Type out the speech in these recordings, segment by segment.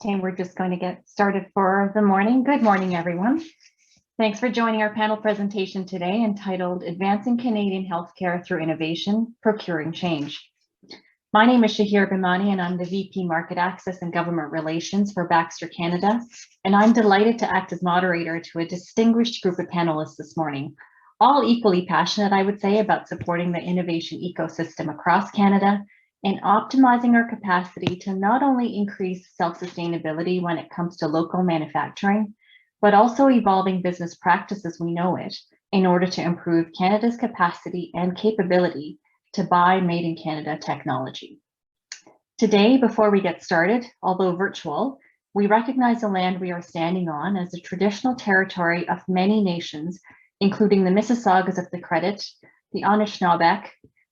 Okay, we're just going to get started for the morning. Good morning, everyone. Thanks for joining our panel presentation today entitled Advancing Canadian Healthcare Through Innovation, Procuring Change. My name is Shahira and I'm the VP Market Access and Government Relations for Baxter Canada, and I'm delighted to act as moderator to a distinguished group of panelists this morning, all equally passionate, I would say, about supporting the innovation ecosystem across Canada and optimizing our capacity to not only increase self-sustainability when it comes to local manufacturing, but also evolving business practices we know it in order to improve Canada's capacity and capability to buy made in Canada technology. Today, before we get started, although virtual, we recognize the land we are standing on as the traditional territory of many nations, including the Mississaugas of the Credit, the Anishinaabe,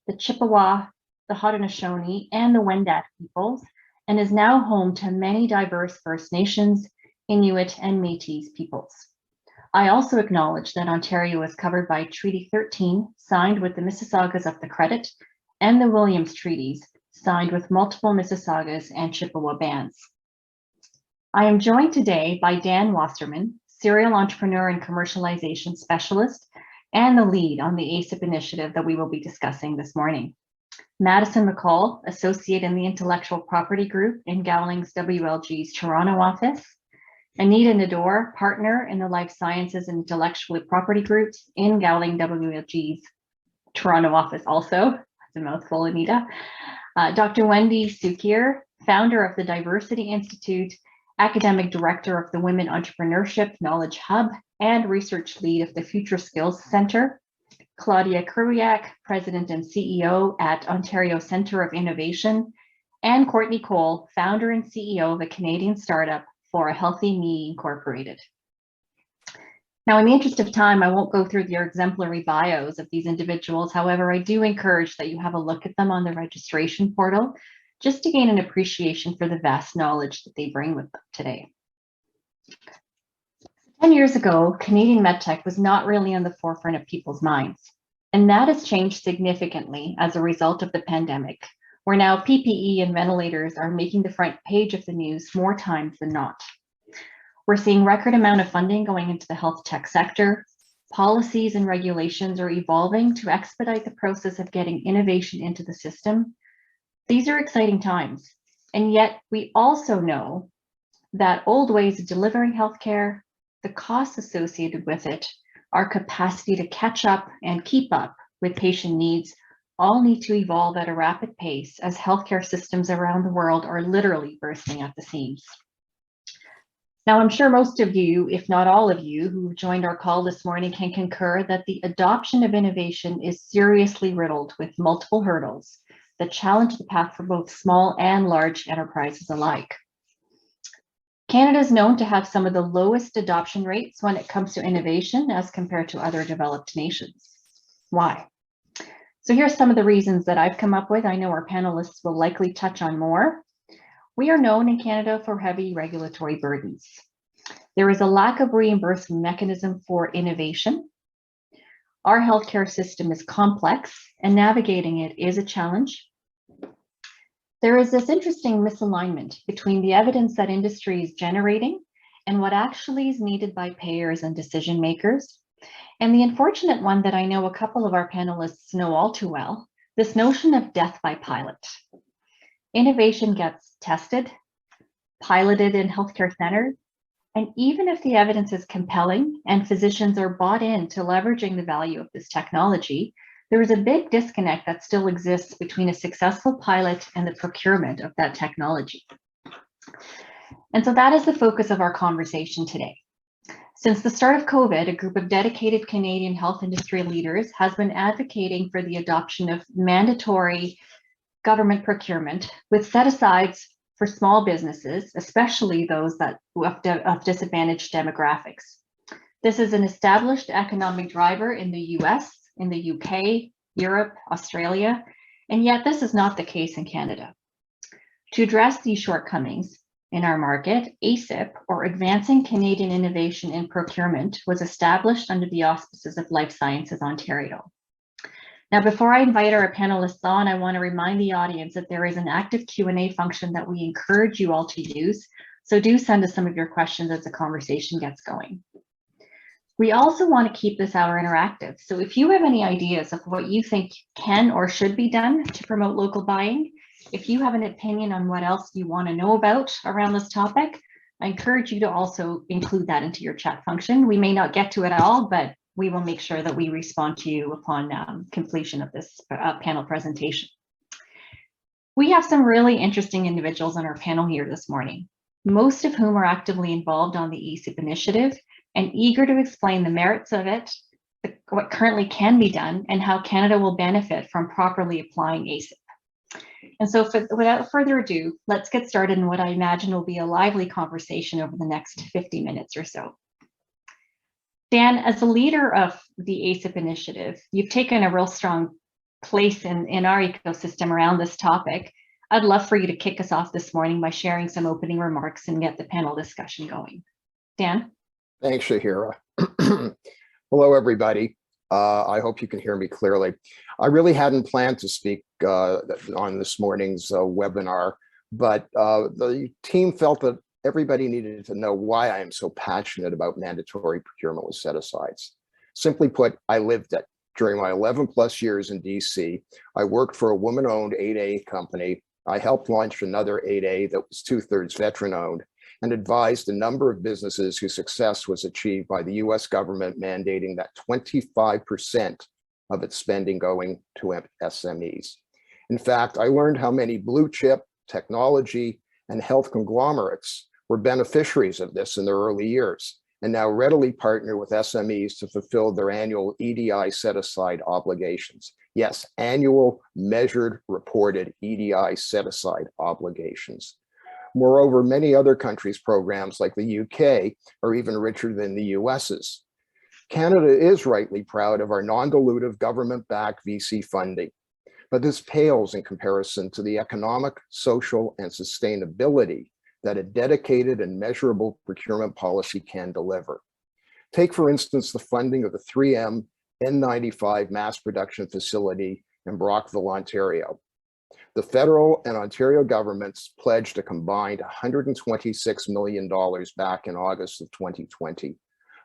the Chippewa, the Haudenosaunee, and the Wendat peoples, and is now home to many diverse First Nations, Inuit, and Métis peoples. I also acknowledge that Ontario is covered by Treaty 13, signed with the Mississaugas of the Credit, and the Williams Treaties, signed with multiple Mississaugas and Chippewa bands. I am joined today by Dan Wasserman, serial entrepreneur and commercialization specialist, and the lead on the ACIP initiative that we will be discussing this morning. Madison McCall, associate in the Intellectual Property Group in Gowling's WLG's Toronto office. Anita Nador, partner in the Life Sciences and Intellectual Property Groups in Gowling WLG's Toronto office also. That's a mouthful, Anita. Dr. Wendy Sukir, founder of the Diversity Institute, academic director of the Women Entrepreneurship Knowledge Hub, and research lead of the Future Skills Center. Claudia Kuryak, President and CEO at Ontario Centre of Innovation, and Courtney Cole, founder and CEO of a Canadian startup, For a Healthy Me Incorporated. Now, in the interest of time, I won't go through their exemplary bios of these individuals. However, I do encourage that you have a look at them on the registration portal, just to gain an appreciation for the vast knowledge that they bring with them today. 10 years ago, Canadian medtech was not really on the forefront of people's minds, and that has changed significantly as a result of the pandemic, where now PPE and ventilators are making the front page of the news more times than not. We're seeing record amount of funding going into the health tech sector. Policies and regulations are evolving to expedite the process of getting innovation into the system. These are exciting times, and yet we also know that old ways of delivering healthcare, the costs associated with it, our capacity to catch up and keep up with patient needs all need to evolve at a rapid pace as healthcare systems around the world are literally bursting at the seams. Now, I'm sure most of you, if not all of you, who joined our call this morning can concur that the adoption of innovation is seriously riddled with multiple hurdles that challenge the path for both small and large enterprises alike. Canada is known to have some of the lowest adoption rates when it comes to innovation as compared to other developed nations. Why? So here's some of the reasons that I've come up with. I know our panelists will likely touch on more. We are known in Canada for heavy regulatory burdens. There is a lack of reimbursement mechanism for innovation. Our healthcare system is complex and navigating it is a challenge. There is this interesting misalignment between the evidence that industry is generating and what actually is needed by payers and decision makers. And the unfortunate one that I know a couple of our panelists know all too well, this notion of death by pilot. Innovation gets tested, piloted in healthcare centers, and even if the evidence is compelling and physicians are bought into leveraging the value of this technology, there is a big disconnect that still exists between a successful pilot and the procurement of that technology. And so that is the focus of our conversation today. Since the start of COVID, a group of dedicated Canadian health industry leaders has been advocating for the adoption of mandatory government procurement with set-asides for small businesses, especially those that of disadvantaged demographics. This is an established economic driver in the US, in the UK, Europe, Australia, and yet this is not the case in Canada. To address these shortcomings in our market, ACIP, or Advancing Canadian Innovation in Procurement, was established under the auspices of Life Sciences Ontario. Now, before I invite our panelists on, I want to remind the audience that there is an active Q&A function that we encourage you all to use. So do send us some of your questions as the conversation gets going. We also want to keep this hour interactive. So if you have any ideas of what you think can or should be done to promote local buying, if you have an opinion on what else you want to know about around this topic, I encourage you to also include that into your chat function. We may not get to it all, but we will make sure that we respond to you upon completion of this panel presentation. We have some really interesting individuals on our panel here this morning, most of whom are actively involved on the ACIP initiative and eager to explain the merits of it, what currently can be done, and how Canada will benefit from properly applying ACIP. And so without further ado, let's get started in what I imagine will be a lively conversation over the next 50 minutes or so. Dan, as the leader of the ACIP initiative, you've taken a real strong place in our ecosystem around this topic. I'd love for you to kick us off this morning by sharing some opening remarks and get the panel discussion going. Dan? Thanks, Shahira. Hello, everybody. I hope you can hear me clearly. I really hadn't planned to speak on this morning's webinar, but the team felt that everybody needed to know why I am so passionate about mandatory procurement with set-asides. Simply put, I lived it. During my 11+ years in DC, I worked for a woman-owned 8A company. I helped launch another 8A that was 2/3 veteran-owned, and advised a number of businesses whose success was achieved by the US government mandating that 25% of its spending going to SMEs. In fact, I learned how many blue chip, technology, and health conglomerates were beneficiaries of this in their early years, and now readily partner with SMEs to fulfill their annual EDI set-aside obligations. Yes, annual measured reported EDI set-aside obligations. Moreover, many other countries' programs like the UK are even richer than the US's. Canada is rightly proud of our non-dilutive government-backed VC funding, but this pales in comparison to the economic, social, and sustainability that a dedicated and measurable procurement policy can deliver. Take, for instance, the funding of the 3M N95 mass production facility in Brockville, Ontario. The federal and Ontario governments pledged a combined $126 million back in August of 2020,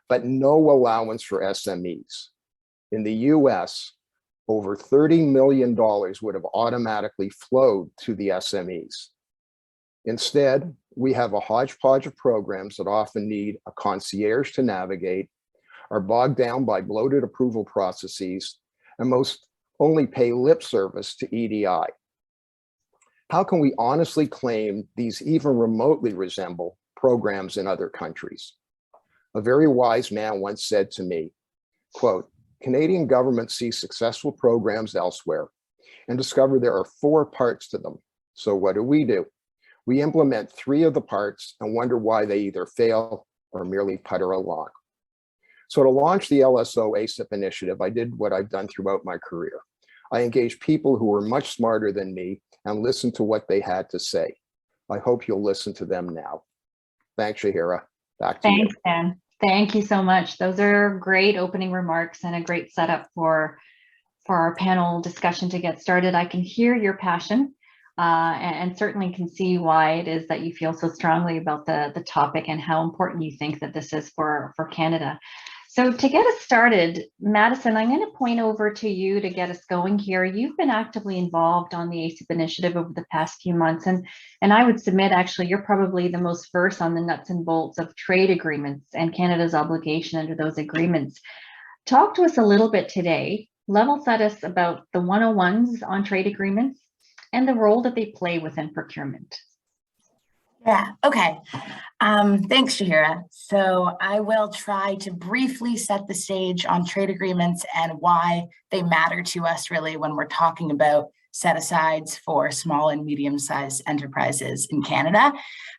but no allowance for SMEs. In the US, over $30 million would have automatically flowed to the SMEs. Instead, we have a hodgepodge of programs that often need a concierge to navigate, are bogged down by bloated approval processes, and most only pay lip service to EDI. How can we honestly claim these even remotely resemble programs in other countries? A very wise man once said to me, quote, Canadian governments see successful programs elsewhere and discover there are 4 parts to them. So what do? We implement 3 of the parts and wonder why they either fail or merely putter along. So to launch the LSO ACIP initiative, I did what I've done throughout my career. I engaged people who were much smarter than me and listened to what they had to say. I hope you'll listen to them now. Thanks, Shahira. Back to you. Thanks, Dan. Thank you so much. Those are great opening remarks and a great setup for our panel discussion to get started. I can hear your passion and certainly can see why it is that you feel so strongly about the topic and how important you think that this is for Canada. So to get us started, Madison, I'm going to point over to you to get us going here. You've been actively involved on the ACIP initiative over the past few months, and I would submit actually you're probably the most versed on the nuts and bolts of trade agreements and Canada's obligation under those agreements. Talk to us a little bit today, level set us about the 101s on trade agreements and the role that they play within procurement. Yeah, okay. Thanks, Shahira. So I will try to briefly set the stage on trade agreements and why they matter to us really when we're talking about set-asides for small and medium-sized enterprises in Canada.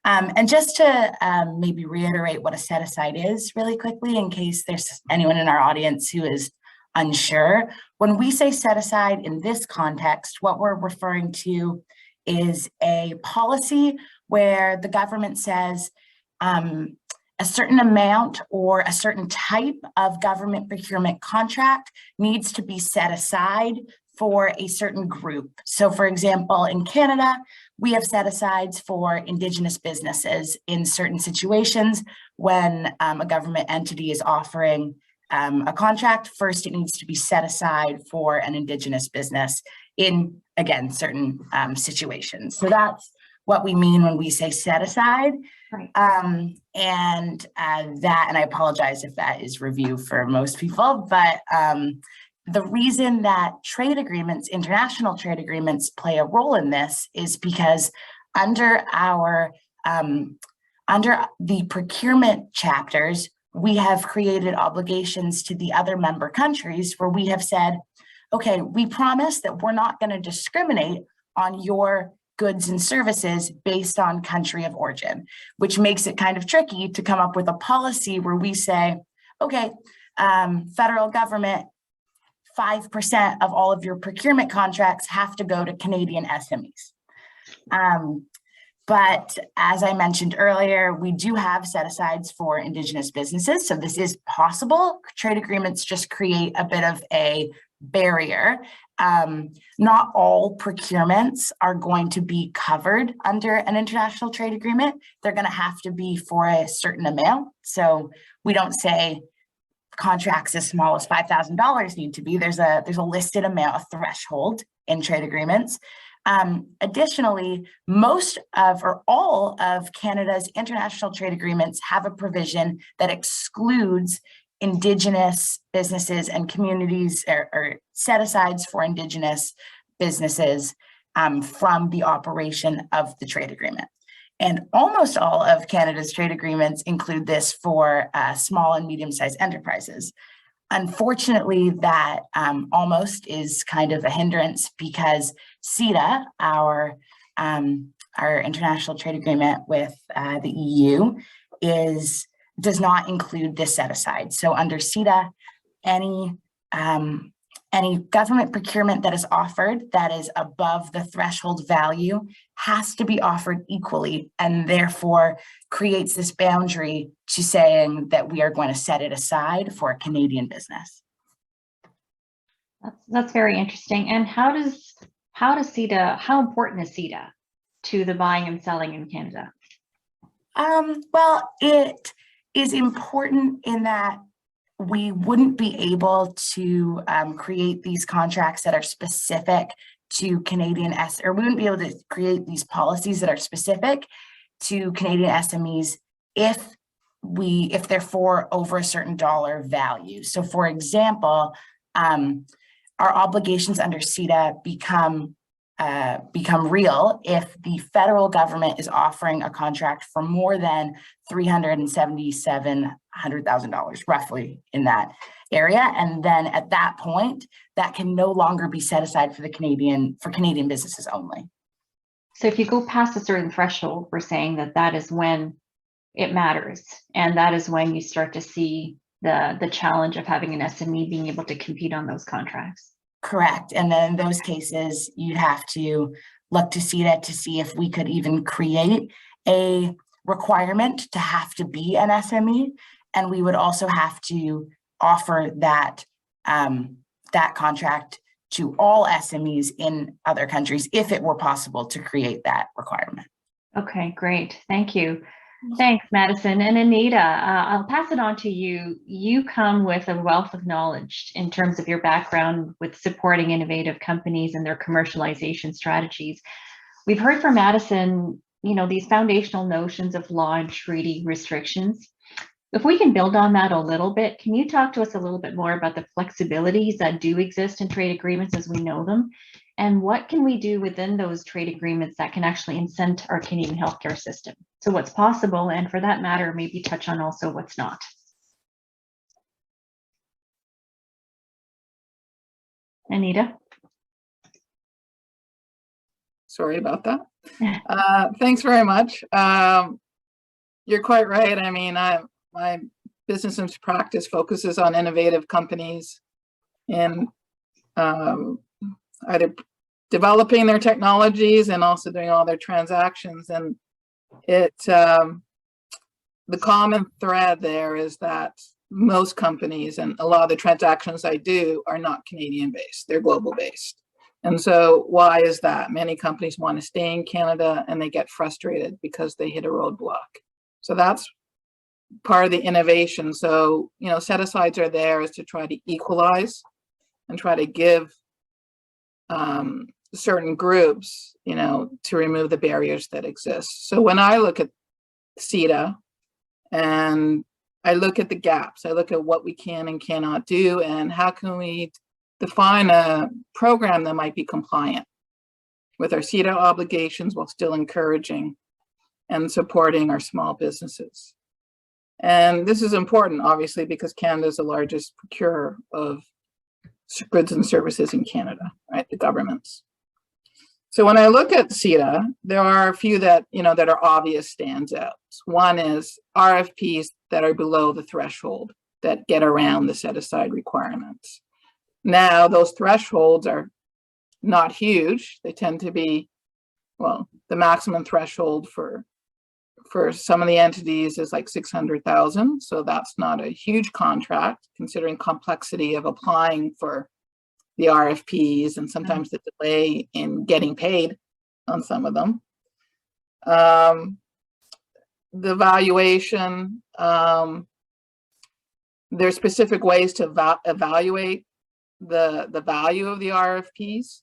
And just to maybe reiterate what a set-aside is really quickly in case there's anyone in our audience who is unsure. When we say set-aside in this context, what we're referring to is a policy where the government says a certain amount or a certain type of government procurement contract needs to be set aside for a certain group. So for example, in Canada, we have set asides for Indigenous businesses in certain situations when a government entity is offering a contract. First, it needs to be set aside for an Indigenous business in, again, certain situations. So that's what we mean when we say set aside. Right. And I apologize if that is review for most people, but the reason that trade agreements, international trade agreements, play a role in this is because under the procurement chapters, we have created obligations to the other member countries where we have said, okay, we promise that we're not going to discriminate on your goods and services based on country of origin, which makes it kind of tricky to come up with a policy where we say, okay, federal government, 5% of all of your procurement contracts have to go to Canadian SMEs. But as I mentioned earlier, we do have set-asides for Indigenous businesses. So this is possible. Trade agreements just create a bit of a barrier. Not all procurements are going to be covered under an international trade agreement. They're going to have to be for a certain amount. So we don't say contracts as small as $5,000 need to be. There's a listed amount, a threshold in trade agreements. Additionally, most of or all of Canada's international trade agreements have a provision that excludes Indigenous businesses and communities or set-asides for Indigenous businesses from the operation of the trade agreement. And almost all of Canada's trade agreements include this for small and medium-sized enterprises. Unfortunately, that almost is kind of a hindrance because CETA, our international trade agreement with the EU, does not include this set aside. So under CETA, any government procurement that is offered that is above the threshold value has to be offered equally, and therefore creates this boundary to saying that we are going to set it aside for a Canadian business. That's very interesting. And how important is CETA to the buying and selling in Canada? Well, it is important in that we wouldn't be able to create these contracts that are specific to Canadian or we wouldn't be able to create these policies that are specific to Canadian SMEs if they're for over a certain dollar value. So for example, our obligations under CETA become real if the federal government is offering a contract for more than $377,000, roughly in that area. And then at that point, that can no longer be set aside for Canadian businesses only. So if you go past a certain threshold, we're saying that is when it matters. And that is when you start to see the challenge of having an SME being able to compete on those contracts. Correct. And then in those cases, you'd have to look to CETA to see if we could even create a requirement to have to be an SME. And we would also have to offer that contract to all SMEs in other countries if it were possible to create that requirement. Okay, great. Thank you. Thanks, Madison. And Anita, I'll pass it on to you. You come with a wealth of knowledge in terms of your background with supporting innovative companies and their commercialization strategies. We've heard from Madison, these foundational notions of law and treaty restrictions. If we can build on that a little bit, can you talk to us a little bit more about the flexibilities that do exist in trade agreements as we know them? And what can we do within those trade agreements that can actually incent our Canadian healthcare system? So what's possible, and for that matter, maybe touch on also what's not. Anita? Sorry about that. Thanks very much. You're quite right. I mean, my business and practice focuses on innovative companies and either developing their technologies and also doing all their transactions. And the common thread there is that most companies and a lot of the transactions I do are not Canadian based, they're global based. And so why is that? Many companies want to stay in Canada and they get frustrated because they hit a roadblock. So that's part of the innovation. So, you know, set-asides are there is to try to equalize and try to give certain groups, you know, to remove the barriers that exist. So when I look at CETA and I look at the gaps, I look at what we can and cannot do and how can we define a program that might be compliant with our CETA obligations while still encouraging and supporting our small businesses. And this is important, obviously, because Canada is the largest procurer of goods and services in Canada, right? The governments. So when I look at CETA, there are a few that, you know, that are obvious standouts. One is RFPs that are below the threshold that get around the set-aside requirements. Now, those thresholds are not huge. They tend to be, well, the maximum threshold for some of the entities is like 600,000. So that's not a huge contract considering complexity of applying for the RFPs and sometimes the delay in getting paid on some of them. The valuation, there's specific ways to evaluate the value of the RFPs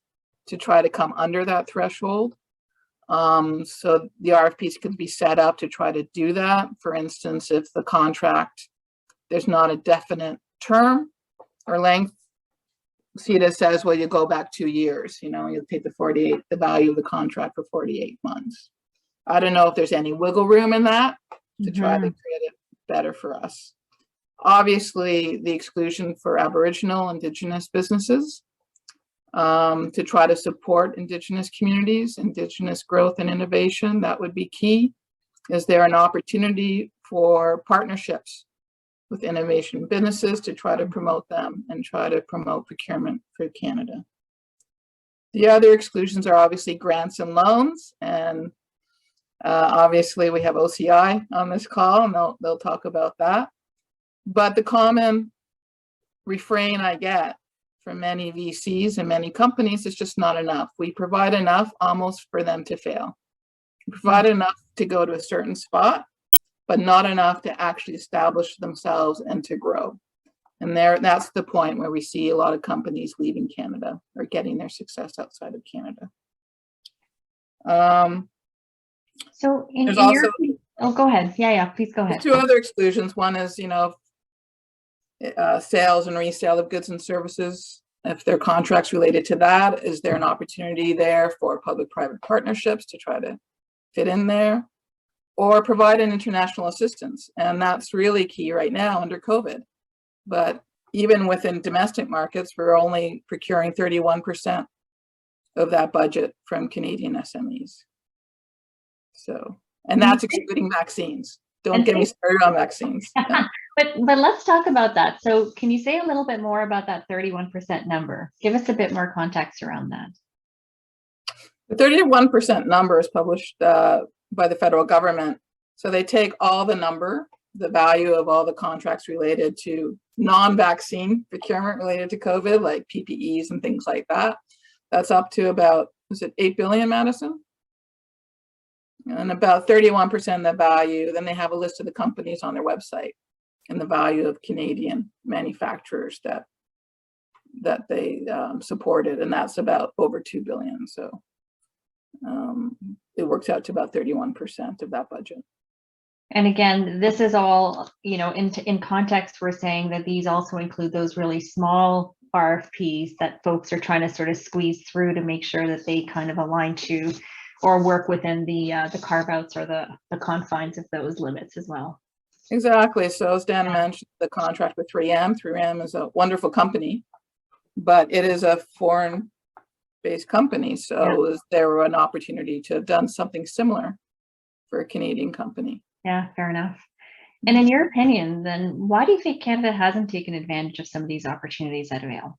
to try to come under that threshold. So the RFPs can be set up to try to do that. For instance, if the contract, there's not a definite term or length, CETA says, well, you go back 2 years, you know, you'll take the value of the contract for 48 months. I don't know if there's any wiggle room in that to try to create it better for us. Obviously, the exclusion for Aboriginal, Indigenous businesses, to try to support Indigenous communities, Indigenous growth and innovation, that would be key. Is there an opportunity for partnerships with innovation businesses to try to promote them and try to promote procurement for Canada? The other exclusions are obviously grants and loans, and obviously we have OCI on this call, and they'll talk about that. But the common refrain I get from many VCs and many companies is just not enough. We provide enough almost for them to fail. We provide enough to go to a certain spot, but not enough to actually establish themselves and to grow. And that's the point where we see a lot of companies leaving Canada or getting their success outside of Canada. So there's also, oh, go ahead. Yeah, please go ahead. Two other exclusions. One is, you know, sales and resale of goods and services. If there are contracts related to that, is there an opportunity there for public-private partnerships to try to fit in there? Or provide an international assistance. And that's really key right now under COVID. But even within domestic markets, we're only procuring 31% of that budget from Canadian SMEs. So, and that's excluding vaccines. Don't get me started on vaccines. Yeah. But let's talk about that. So can you say a little bit more about that 31% number? Give us a bit more context around that. The 31% number is published by the federal government. So they take all the value of all the contracts related to non-vaccine procurement related to COVID, like PPEs and things like that. That's up to about, is it 8 billion, Madison? And about 31% of the value. Then they have a list of the companies on their website and the value of Canadian manufacturers that they supported, and that's about over 2 billion. So it works out to about 31% of that budget. And again, this is all, you know, in context, we're saying that these also include those really small RFPs that folks are trying to sort of squeeze through to make sure that they kind of align to or work within the carve-outs or the confines of those limits as well. Exactly. So as Dan mentioned, the contract with 3M. 3M is a wonderful company, but it is a foreign-based company. So is there an opportunity to have done something similar for a Canadian company? Yeah, fair enough. And in your opinion, then why do you think Canada hasn't taken advantage of some of these opportunities at avail?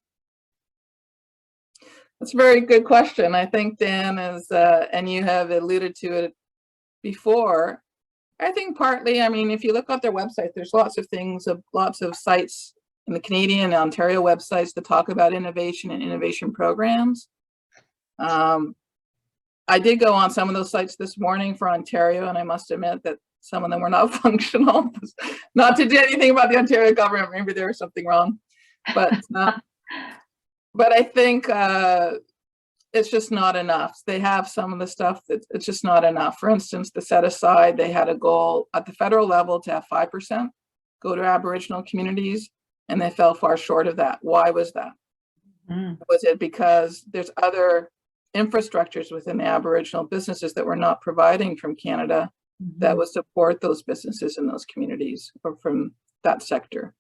That's a very good question. I think Dan is, and you have alluded to it before. I think partly, I mean, if you look at their website, there's lots of things, lots of sites in the Canadian and Ontario websites that talk about innovation and innovation programs. I did go on some of those sites this morning for Ontario, and I must admit that some of them were not functional. Not to do anything about the Ontario government, maybe there was something wrong, but I think it's just not enough. They have some of the stuff that it's just not enough. For instance, the set aside, they had a goal at the federal level to have 5% go to Aboriginal communities, and they fell far short of that. Why was that? Was it because there's other infrastructures within the Aboriginal businesses that we're not providing from Canada that would support those businesses in those communities or from that sector?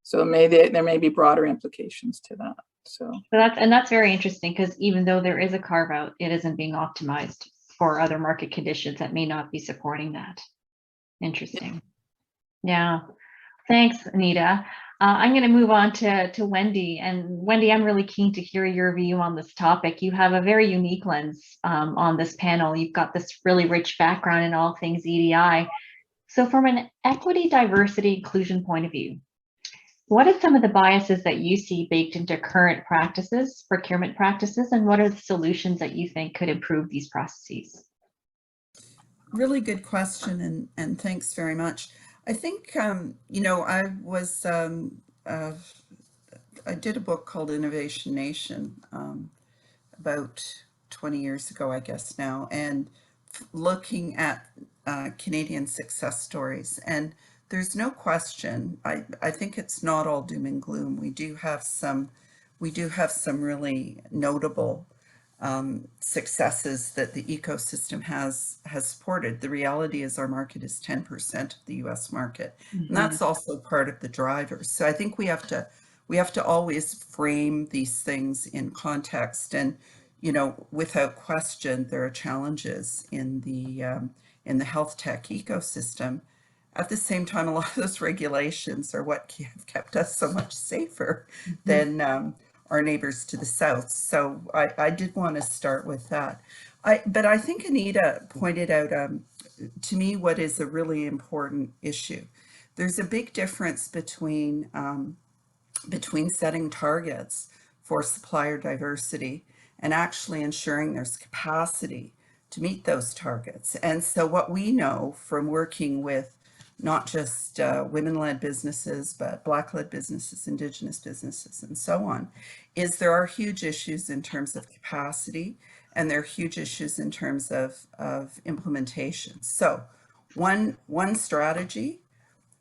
So there may be broader implications to that. So that's very interesting, because even though there is a carve out, it isn't being optimized for other market conditions that may not be supporting that. Interesting. Yeah. Thanks, Anita. I'm going to move on to Wendy. And Wendy, I'm really keen to hear your view on this topic. You have a very unique lens on this panel. You've got this really rich background in all things EDI. So from an equity, diversity, inclusion point of view, what are some of the biases that you see baked into current practices, procurement practices, and what are the solutions that you think could improve these processes? Really good question, and thanks very much. I think, you know, I did a book called Innovation Nation about 20 years ago, I guess now, and looking at Canadian success stories. And there's no question, I think it's not all doom and gloom. We do have some really notable successes that the ecosystem has supported. The reality is our market is 10% of the US market. And that's also part of the drivers. So I think we have to always frame these things in context. And, you know, without question, there are challenges in the health tech ecosystem. At the same time, a lot of those regulations are what have kept us so much safer than our neighbors to the south. So I did want to start with that. But I think Anita pointed out to me what is a really important issue. There's a big difference between setting targets for supplier diversity and actually ensuring there's capacity to meet those targets. And so what we know from working with not just women-led businesses, but Black-led businesses, Indigenous businesses, and so on, is there are huge issues in terms of capacity, and there are huge issues in terms of implementation. So one strategy,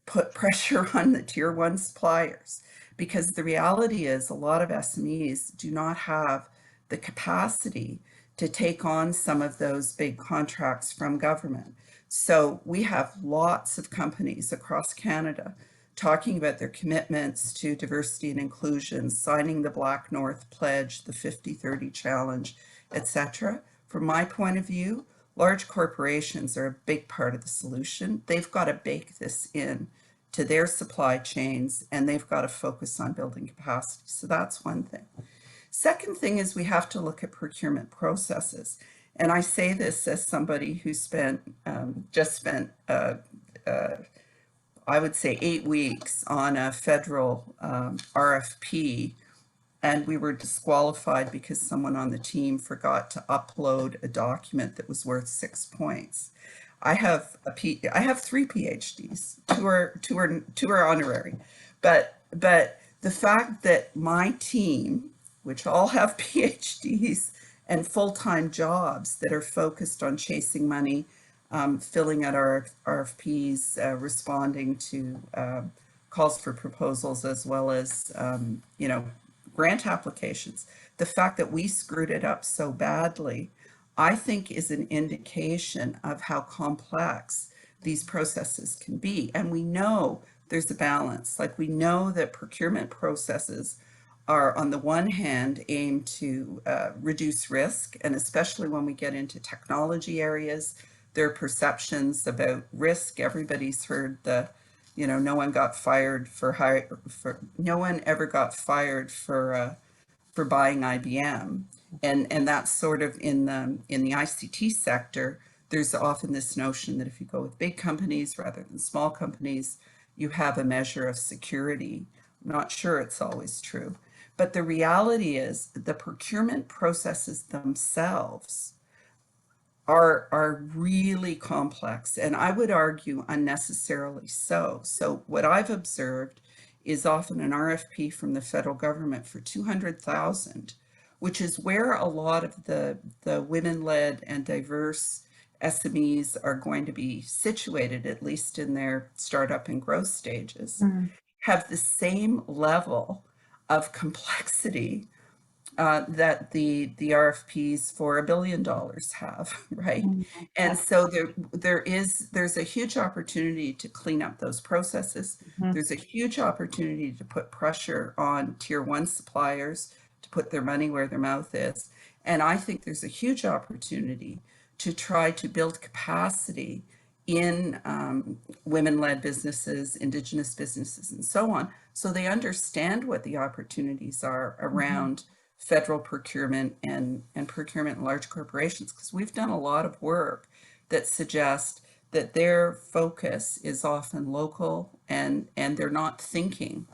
put pressure on the tier one suppliers, because the reality is a lot of SMEs do not have the capacity to take on some of those big contracts from government. So we have lots of companies across Canada talking about their commitments to diversity and inclusion, signing the Black North Pledge, the 50-30 Challenge, etc. From my point of view, large corporations are a big part of the solution. They've got to bake this in to their supply chains, and they've got to focus on building capacity. So that's one thing. Second thing is we have to look at procurement processes. And I say this as somebody who just spent, I would say 8 weeks on a federal RFP, and we were disqualified because someone on the team forgot to upload a document that was worth 6 points. I have 3 PhDs, two are honorary, but the fact that my team, which all have PhDs and full-time jobs that are focused on chasing money, filling out our RFPs, responding to calls for proposals, as well as you know, grant applications. The fact that we screwed it up so badly, I think, is an indication of how complex these processes can be. And we know there's a balance. Like, we know that procurement processes are, on the one hand, aimed to reduce risk, and especially when we get into technology areas, there are perceptions about risk. Everybody's heard the, you know, no one got fired no one ever got fired for buying IBM, and that's sort of in the ICT sector. There's often this notion that if you go with big companies rather than small companies, you have a measure of security. I'm not sure it's always true. But the reality is the procurement processes themselves are really complex, and I would argue unnecessarily so. So what I've observed is often an RFP from the federal government for 200,000, which is where a lot of the women-led and diverse SMEs are going to be situated, at least in their startup and growth stages, have the same level of complexity that the RFPs for $1 billion have, right? And so there's a huge opportunity to clean up those processes. There's a huge opportunity to put pressure on tier 1 suppliers to put their money where their mouth is. And I think there's a huge opportunity to try to build capacity in women-led businesses, Indigenous businesses, and so on, so they understand what the opportunities are around federal procurement and procurement in large corporations, because we've done a lot of work that suggests that their focus is often local and they're not thinking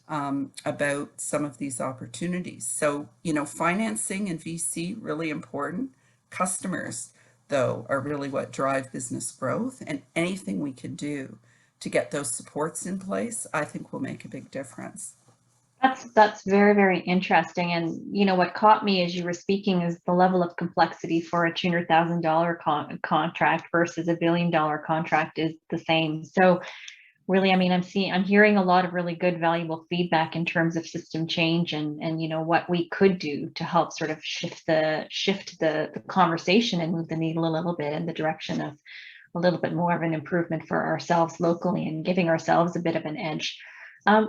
about some of these opportunities. So, you know, financing and VC, really important. Customers, though, are really what drive business growth, and anything we can do to get those supports in place, I think will make a big difference. That's very, very interesting. And you know what caught me as you were speaking is the level of complexity for a $200,000 contract versus $1 billion contract is the same. So really, I mean, I'm hearing a lot of really good, valuable feedback in terms of system change and you know what we could do to help sort of shift the conversation and move the needle a little bit in the direction of a little bit more of an improvement for ourselves locally and giving ourselves a bit of an edge.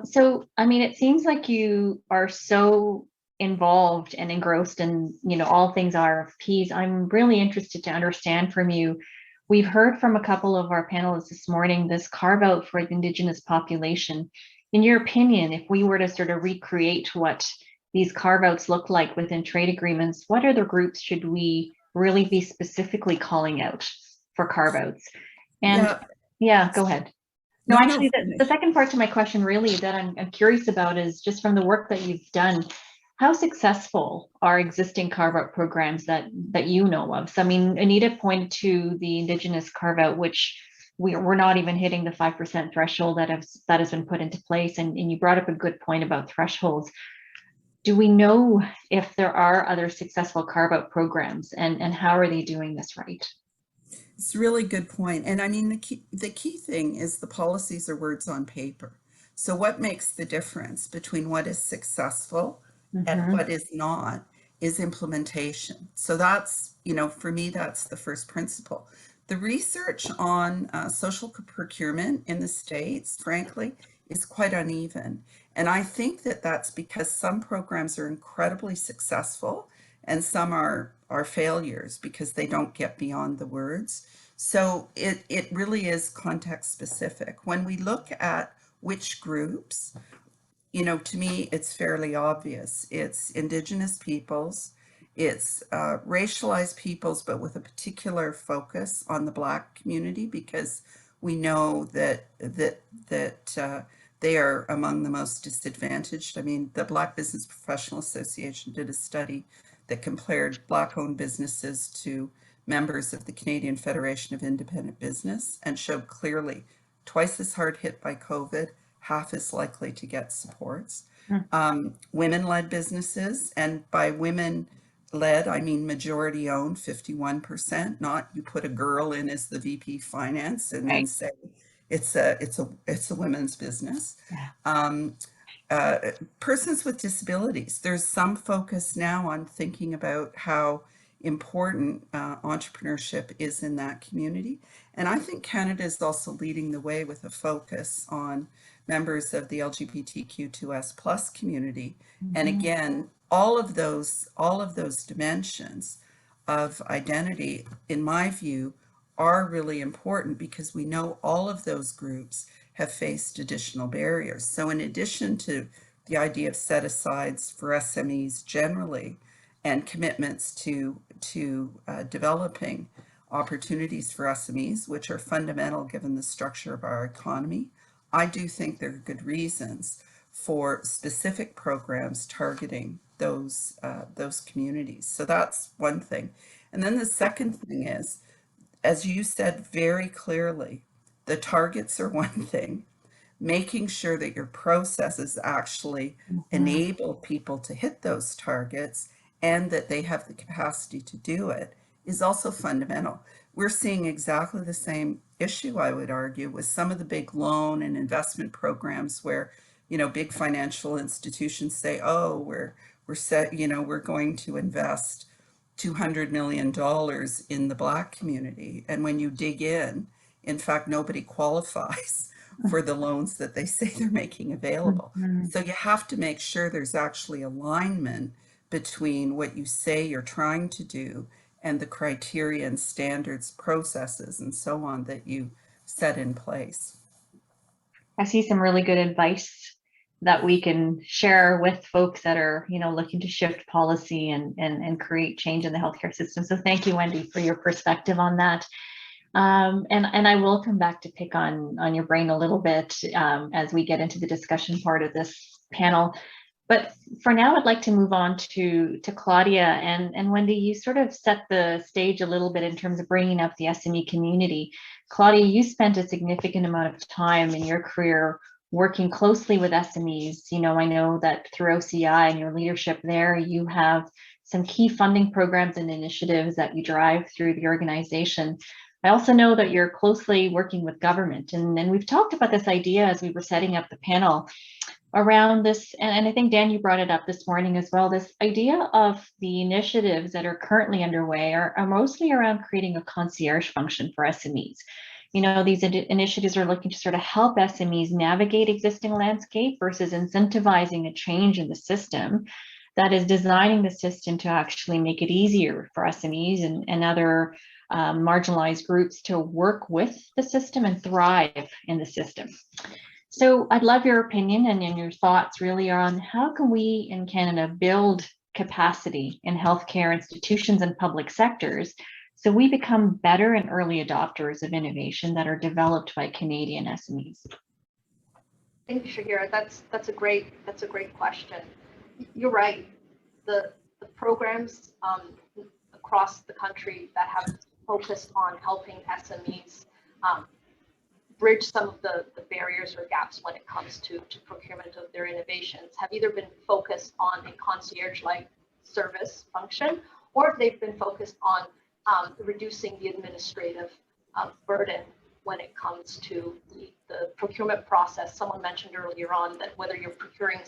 So, I mean, it seems like you are so involved and engrossed in, you know, all things RFPs. I'm really interested to understand from you. We've heard from a couple of our panelists this morning, this carve out for the Indigenous population. In your opinion, if we were to sort of recreate what these carve outs look like within trade agreements, what other groups should we really be specifically calling out for carve outs? And yeah, go ahead. No, actually, the second part to my question really that I'm curious about is just from the work that you've done, how successful are existing carve-out programs that you know of? So, I mean, Anita pointed to the Indigenous carve-out, which we're not even hitting the 5% threshold that has been put into place. And you brought up a good point about thresholds. Do we know if there are other successful carve-out programs and how are they doing this right? It's a really good point. And I mean, the key thing is the policies are words on paper. So what makes the difference between what is successful and what is not is implementation. So that's, you know, for me, that's the first principle. The research on social procurement in the States, frankly, is quite uneven. And I think that that's because some programs are incredibly successful and some are failures because they don't get beyond the words. So it really is context specific. When we look at which groups, you know, to me, it's fairly obvious. It's Indigenous peoples, it's racialized peoples, but with a particular focus on the Black community, because we know that they are among the most disadvantaged. I mean, the Black Business Professional Association did a study that compared Black-owned businesses to members of the Canadian Federation of Independent Business and showed clearly twice as hard hit by COVID, half as likely to get supports. Women-led businesses, and by women-led, I mean majority-owned, 51%, not you put a girl in as the VP finance and then say it's a women's business. Persons with disabilities, there's some focus now on thinking about how important entrepreneurship is in that community. And I think Canada is also leading the way with a focus on members of the LGBTQ2S plus community. And again, all of those dimensions of identity, in my view, are really important because we know all of those groups have faced additional barriers. So in addition to the idea of set-asides for SMEs generally and commitments to developing opportunities for SMEs, which are fundamental given the structure of our economy, I do think there are good reasons for specific programs targeting those communities. So that's one thing. And then the second thing is, as you said very clearly, the targets are one thing. Making sure that your processes actually enable people to hit those targets and that they have the capacity to do it is also fundamental. We're seeing exactly the same issue, I would argue, with some of the big loan and investment programs where, big financial institutions say, oh, we're set, we're going to invest $200 million in the Black community. And when you dig in fact, nobody qualifies for the loans that they say they're making available. So you have to make sure there's actually alignment between what you say you're trying to do and the criteria and standards, processes, and so on that you set in place. I see some really good advice that we can share with folks that are, looking to shift policy and create change in the healthcare system. So thank you, Wendy, for your perspective on that. And I will come back to pick on your brain a little bit as we get into the discussion part of this panel. But for now, I'd like to move on to Claudia and Wendy. You sort of set the stage a little bit in terms of bringing up the SME community. Claudia, you spent a significant amount of time in your career working closely with SMEs. I know that through OCI and your leadership there, you have some key funding programs and initiatives that you drive through the organization. I also know that you're closely working with government, and we've talked about this idea as we were setting up the panel around this, and I think, Dan, you brought it up this morning as well, this idea of the initiatives that are currently underway are mostly around creating a concierge function for SMEs. These initiatives are looking to sort of help SMEs navigate existing landscape versus incentivizing a change in the system that is designing the system to actually make it easier for SMEs and other marginalized groups to work with the system and thrive in the system. So I'd love your opinion and your thoughts really on how can we in Canada build capacity in healthcare institutions and public sectors so we become better and early adopters of innovation that are developed by Canadian SMEs. Thank you, Shahira. That's a great question. You're right. The programs across the country that have focused on helping SMEs bridge some of the barriers or gaps when it comes to procurement of their innovations have either been focused on a concierge-like service function, or if they've been focused on reducing the administrative burden when it comes to the procurement process. Someone mentioned earlier on that whether you're procuring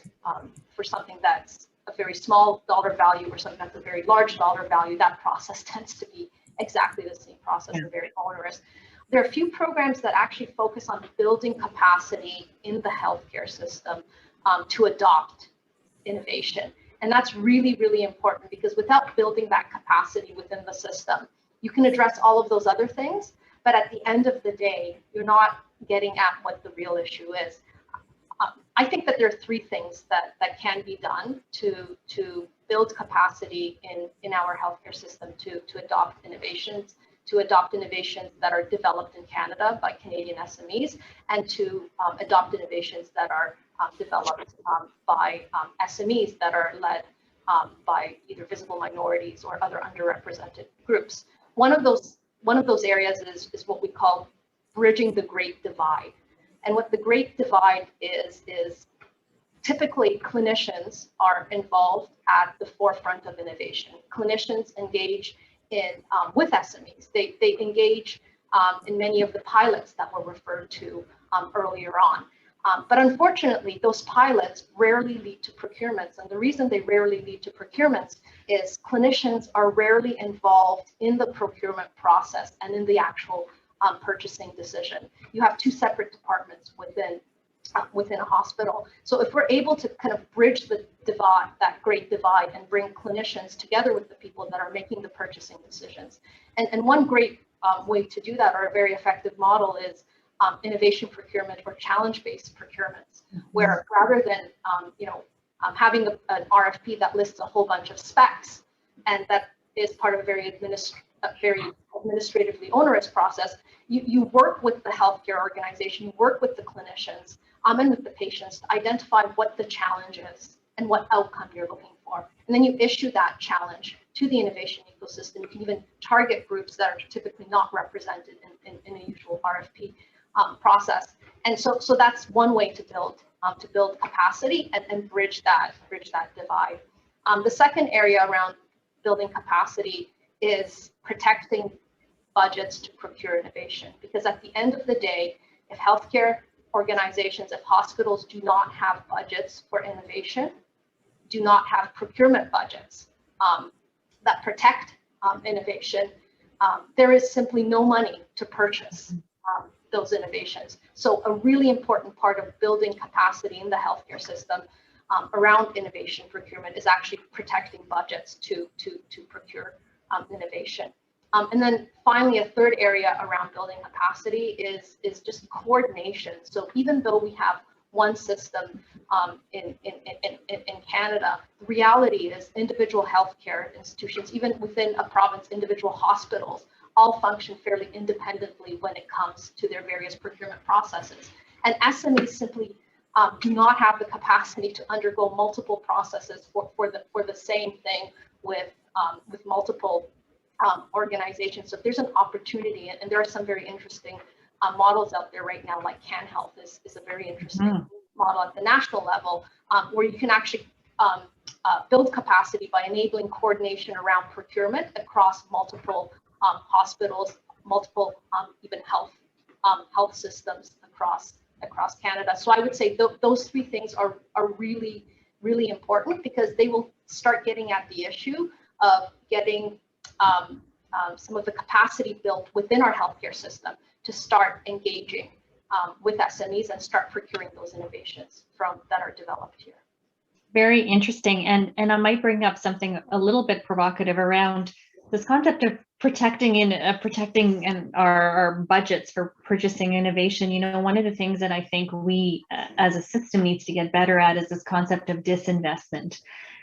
for something that's a very small dollar value or something that's a very large dollar value, that process tends to be exactly the same process and very onerous. There are a few programs that actually focus on building capacity in the healthcare system to adopt innovation. And that's really, really important, because without building that capacity within the system, you can address all of those other things, but at the end of the day, you're not getting at what the real issue is. I think that there are three things that can be done to build capacity in our healthcare system to adopt innovations that are developed in Canada by Canadian SMEs, and to adopt innovations that are developed by SMEs that are led by either visible minorities or other underrepresented groups. One of those areas is what we call bridging the Great Divide. And what the Great Divide is typically clinicians are involved at the forefront of innovation. Clinicians engage with SMEs. They engage in many of the pilots that were referred to earlier on. But unfortunately, those pilots rarely lead to procurements. And the reason they rarely lead to procurements is clinicians are rarely involved in the procurement process and in the actual purchasing decision. You have two separate departments within a hospital. So if we're able to kind of bridge the divide, that great divide, and bring clinicians together with the people that are making the purchasing decisions. And one great way to do that, or a very effective model, is innovation procurement or challenge-based procurements, where rather than having an RFP that lists a whole bunch of specs, and that is part of a very administratively onerous process, you work with the healthcare organization, you work with the clinicians and with the patients to identify what the challenge is and what outcome you're looking for. And then you issue that challenge to the innovation ecosystem. You can even target groups that are typically not represented in a usual RFP process. And so that's one way to build capacity and bridge that divide. The second area around building capacity is protecting budgets to procure innovation, because at the end of the day, if healthcare organizations, if hospitals do not have budgets for innovation, do not have procurement budgets that protect innovation, there is simply no money to purchase those innovations. So a really important part of building capacity in the healthcare system around innovation procurement is actually protecting budgets to procure innovation. And then finally, a third area around building capacity is just coordination. So even though we have one system in Canada, the reality is individual healthcare institutions, even within a province, individual hospitals, all function fairly independently when it comes to their various procurement processes. And SMEs simply do not have the capacity to undergo multiple processes for the same thing with multiple organizations. So if there's an opportunity, and there are some very interesting models out there right now, like CanHealth is a very interesting model at the national level, where you can actually build capacity by enabling coordination around procurement across multiple hospitals, multiple even health systems across Canada. So I would say those three things are really, really important, because they will start getting at the issue of getting some of the capacity built within our healthcare system to start engaging with SMEs and start procuring those innovations that are developed here. Very interesting, and I might bring up something a little bit provocative around this concept of protecting our budgets for purchasing innovation. You know, one of the things that I think we as a system needs to get better at is this concept of disinvestment.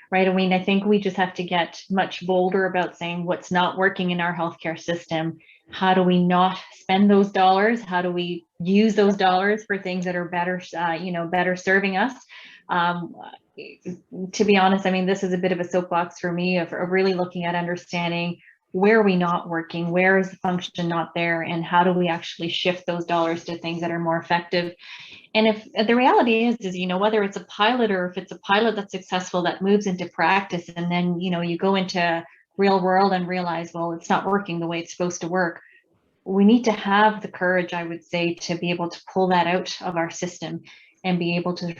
Right. I mean, I think we just have to get much bolder about saying what's not working in our healthcare system. How do we not spend those dollars? How do we use those dollars for things that are better, better serving us? To be honest, I mean, this is a bit of a soapbox for me of really looking at understanding where are we not working, where is the function not there, and how do we actually shift those dollars to things that are more effective. And if the reality is, whether it's a pilot or if it's a pilot that's successful that moves into practice, and then, you go into real world and realize, well, it's not working the way it's supposed to work. We need to have the courage, I would say, to be able to pull that out of our system and be able to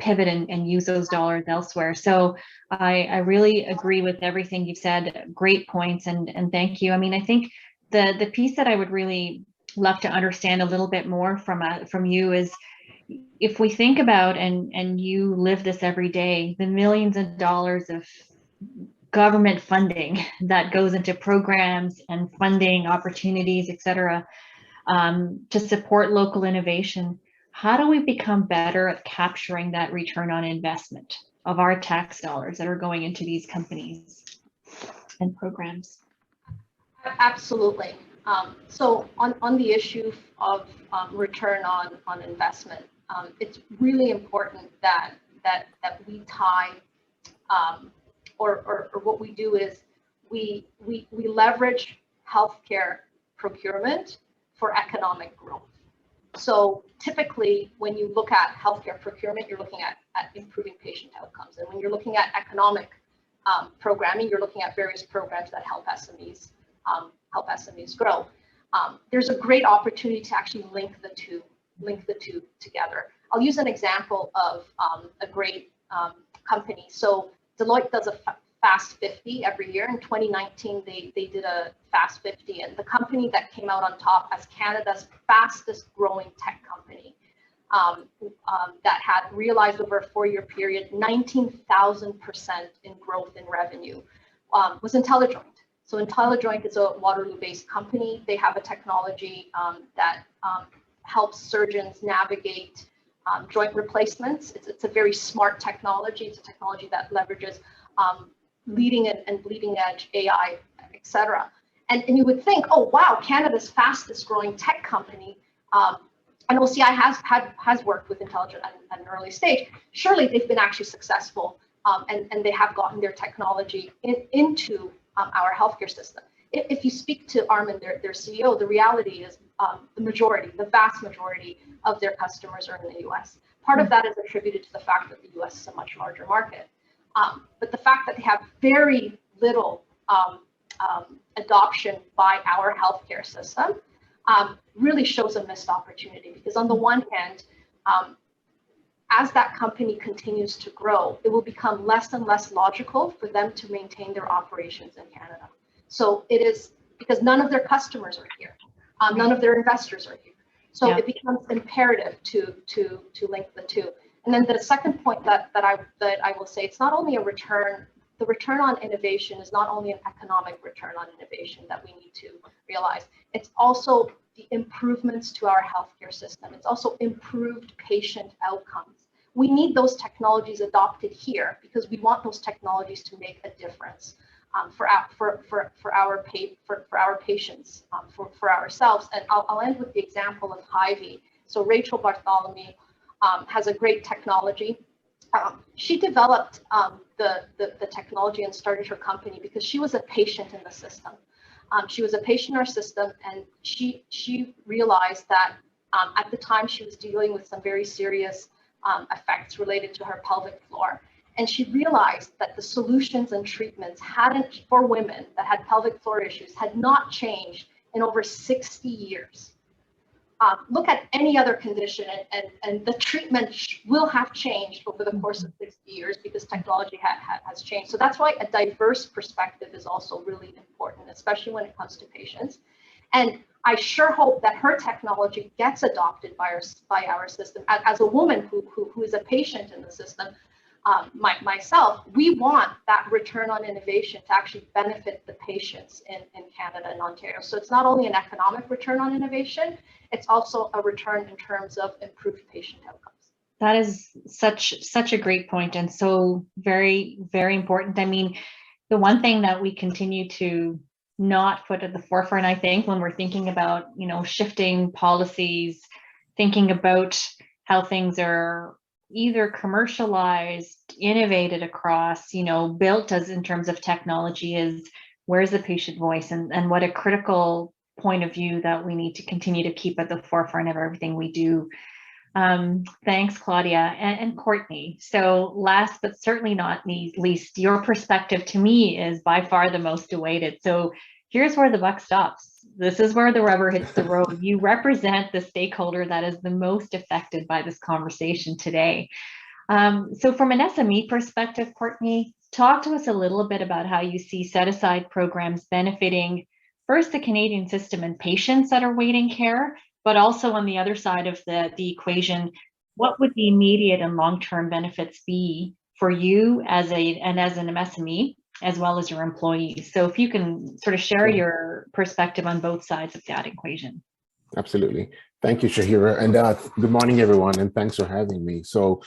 pivot and use those dollars elsewhere. So I really agree with everything you've said. Great points, and thank you. I mean, I think the piece that I would really love to understand a little bit more from you is, if we think about, and you live this every day, the millions of dollars of government funding that goes into programs and funding opportunities, et cetera, to support local innovation, how do we become better at capturing that return on investment of our tax dollars that are going into these companies and programs? Absolutely. So on the issue of return on investment, it's really important that we tie, or what we do is we leverage healthcare procurement for economic growth. So typically, when you look at healthcare procurement, you're looking at improving patient outcomes, and when you're looking at economic programming, you're looking at various programs that help SMEs grow. There's a great opportunity to actually link the two together. I'll use an example of a great company. So Deloitte does a Fast 50 every year. In 2019, they did a Fast 50, and the company that came out on top as Canada's fastest growing tech company that had realized over a 4-year period 19,000% in growth in revenue was IntelliJoint. So IntelliJoint is a Waterloo-based company. They have a technology that helps surgeons navigate joint replacements. It's a very smart technology. It's a technology that leverages leading and bleeding edge AI, et cetera. And you would think, oh, wow, Canada's fastest growing tech company and OCI has worked with intelligent at an early stage. Surely they've been actually successful, and they have gotten their technology into our healthcare system. If you speak to Armin, their CEO, the reality is the vast majority of their customers are in the US. Part of that is attributed to the fact that the US is a much larger market. But the fact that they have very little adoption by our healthcare system really shows a missed opportunity, because on the one hand, as that company continues to grow, it will become less and less logical for them to maintain their operations in Canada. So it is because none of their customers are here, none of their investors are here. So it becomes imperative to link the two. And then the second point that I will say, it's not only a return. The return on innovation is not only an economic return on innovation that we need to realize. It's also the improvements to our healthcare system. It's also improved patient outcomes. We need those technologies adopted here because we want those technologies to make a difference for our patients, for ourselves. And I'll end with the example of Hy-Vee. So Rachel Bartholomew has a great technology. She developed the technology and started her company because she was a patient in the system. She was a patient in our system, and she realized that at the time she was dealing with some very serious effects related to her pelvic floor. And she realized that the solutions and treatments for women that had pelvic floor issues had not changed in over 60 years. Look at any other condition, and the treatment will have changed over the course of 60 years because technology has changed. So that's why a diverse perspective is also really important, especially when it comes to patients. And I sure hope that her technology gets adopted by our system. As a woman who is a patient in the system, myself, we want that return on innovation to actually benefit the patients in Canada and Ontario. So it's not only an economic return on innovation, it's also a return in terms of improved patient outcomes. That is such a great point, and so very, very important. I mean, the one thing that we continue to not put at the forefront, I think, when we're thinking about, shifting policies, thinking about how things are either commercialized, innovated across, built as in terms of technology, is where's the patient voice, and what a critical point of view that we need to continue to keep at the forefront of everything we do. Thanks, Claudia and Courtney. So last but certainly not least, your perspective to me is by far the most awaited. So here's where the buck stops. This is where the rubber hits the road. You represent the stakeholder that is the most affected by this conversation today. So from an SME perspective, Courtney, talk to us a little bit about how you see set-aside programs benefiting first the Canadian system and patients that are waiting care, but also on the other side of the equation, what would the immediate and long-term benefits be for you as an MSME, as well as your employees? So if you can sort of share your perspective on both sides of that equation. Absolutely. Thank you, Shahira. And good morning, everyone, and thanks for having me. So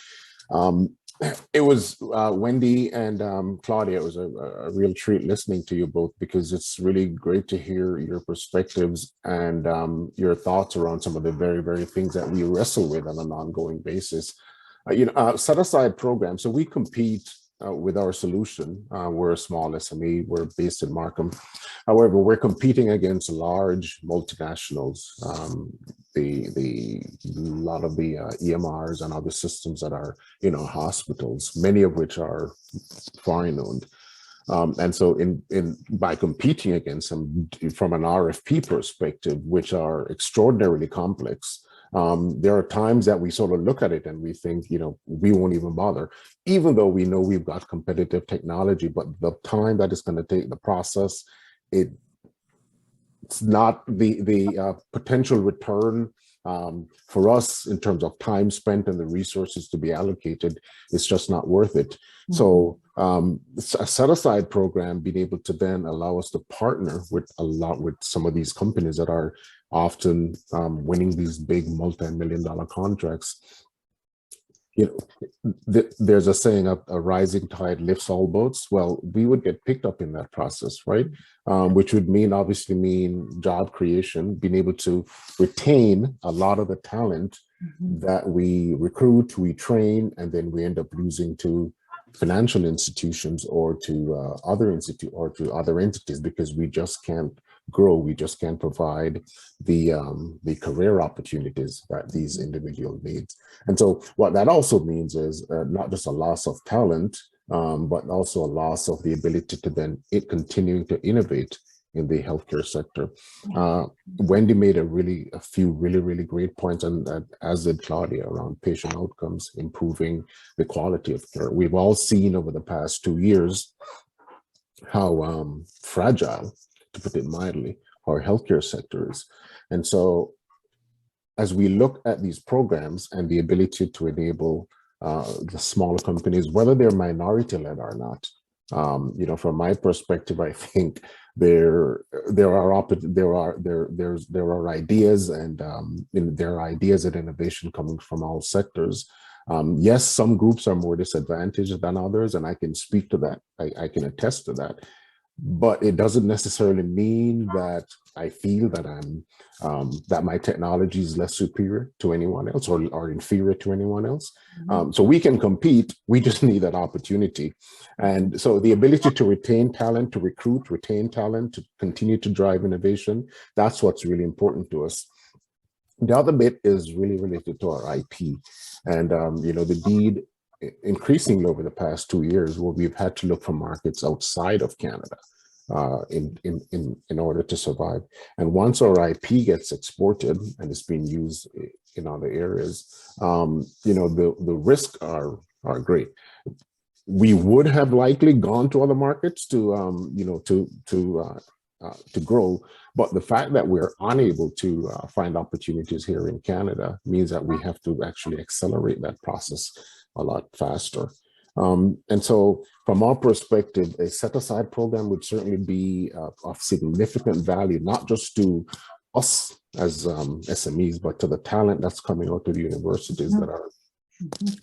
it was Wendy and Claudia, it was a real treat listening to you both, because it's really great to hear your perspectives and your thoughts around some of the very, very things that we wrestle with on an ongoing basis. Set-aside programs, so we compete with our solution. We're a small SME, we're based in Markham. However, we're competing against large multinationals, a lot of the EMRs and other systems that are, hospitals, many of which are foreign owned. And so by competing against them from an RFP perspective, which are extraordinarily complex, there are times that we sort of look at it and we think, we won't even bother, even though we know we've got competitive technology. But the time that it's going to take, the process, it's not the potential return for us in terms of time spent and the resources to be allocated. It's just not worth it. Mm-hmm. So a set-aside program being able to then allow us to partner with some of these companies that are often winning these big multi-million-dollar contracts. there's a saying, a rising tide lifts all boats. Well, we would get picked up in that process, right? Which would obviously mean job creation, being able to retain a lot of the talent that we recruit, we train, and then we end up losing to financial institutions or to other entities, because we just can't grow. We just can't provide the career opportunities that these individuals need. And so what that also means is not just a loss of talent, but also a loss of the ability to then continuing to innovate in the healthcare sector. Wendy made a few really great points, and as did Claudia, around patient outcomes, improving the quality of care. We've all seen over the past 2 years how fragile, to put it mildly, our healthcare sector is. And so as we look at these programs and the ability to enable the smaller companies, whether they're minority-led or not, from my perspective, I think there are ideas, and there are ideas and innovation coming from all sectors. Yes, some groups are more disadvantaged than others, and I can speak to that. I can attest to that. But it doesn't necessarily mean that I feel that that my technology is less superior to anyone else or inferior to anyone else. So we can compete. We just need that opportunity. And so the ability to retain talent, to recruit, retain talent, to continue to drive innovation, that's what's really important to us. The other bit is really related to our IP. And, the need increasingly over the past 2 years, where we've had to look for markets outside of Canada in order to survive. And once our IP gets exported and it's being used in other areas, the risks are great. We would have likely gone to other markets to grow, but the fact that we're unable to find opportunities here in Canada means that we have to actually accelerate that process a lot faster. And so from our perspective, a set-aside program would certainly be of significant value, not just to us as SMEs, but to the talent that's coming out of the universities that are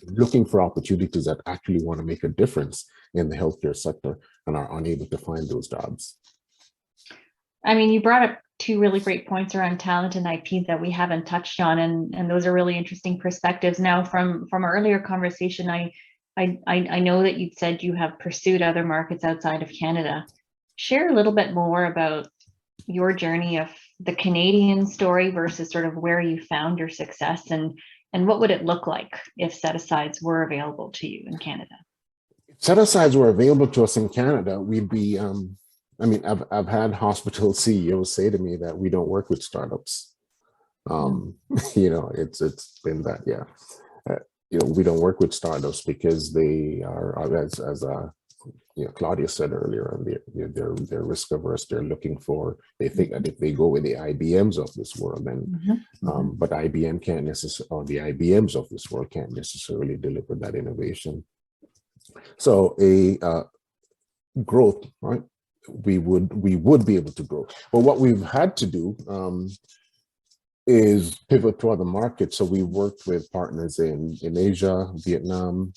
looking for opportunities, that actually want to make a difference in the healthcare sector and are unable to find those jobs. I mean, you brought up 2 really great points around talent and IP that we haven't touched on, and those are really interesting perspectives. Now, from our earlier conversation, I know that you said you have pursued other markets outside of Canada. Share a little bit more about your journey of the Canadian story versus sort of where you found your success, and what would it look like if set-asides were available to you in Canada? If set-asides were available to us in Canada, we'd be, I've had hospital CEOs say to me that we don't work with startups. It's been that, yeah. We don't work with startups because they are, as Claudia said earlier, they're risk averse. They think that if they go with the IBMs of this world, then, but IBM can't necessarily, or the IBMs of this world can't necessarily deliver that innovation. So a growth, right? We would be able to grow. But what we've had to do is pivot to other markets. So we worked with partners in Asia, Vietnam,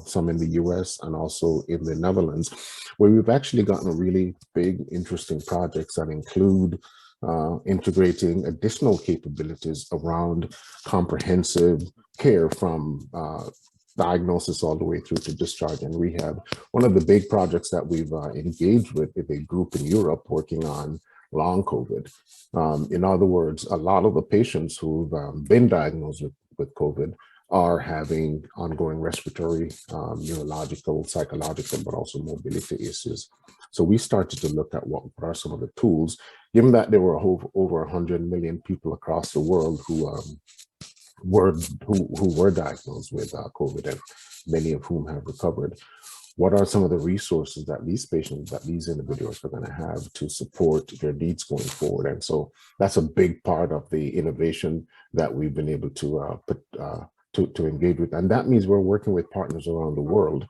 some in the US, and also in the Netherlands, where we've actually gotten really big, interesting projects that include integrating additional capabilities around comprehensive care, from diagnosis all the way through to discharge and rehab. One of the big projects that we've engaged with is a group in Europe working on long COVID. In other words, a lot of the patients who've been diagnosed with COVID are having ongoing respiratory, neurological, psychological, but also mobility issues. So we started to look at what are some of the tools, given that there were over 100 million people across the world who were diagnosed with COVID, and many of whom have recovered. What are some of the resources that these patients, that these individuals are going to have to support their needs going forward? And so that's a big part of the innovation that we've been able to to engage with. And that means we're working with partners around the world,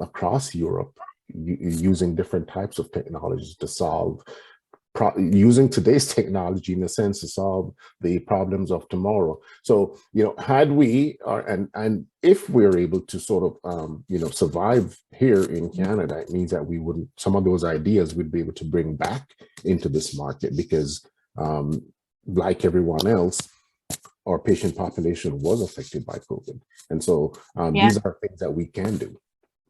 across Europe, using different types of technologies to solve using today's technology in a sense to solve the problems of tomorrow. So, had we, and if we're able to sort of, survive here in Canada, it means that we wouldn't, some of those ideas we'd be able to bring back into this market because like everyone else, our patient population was affected by COVID. And so these are things that we can do.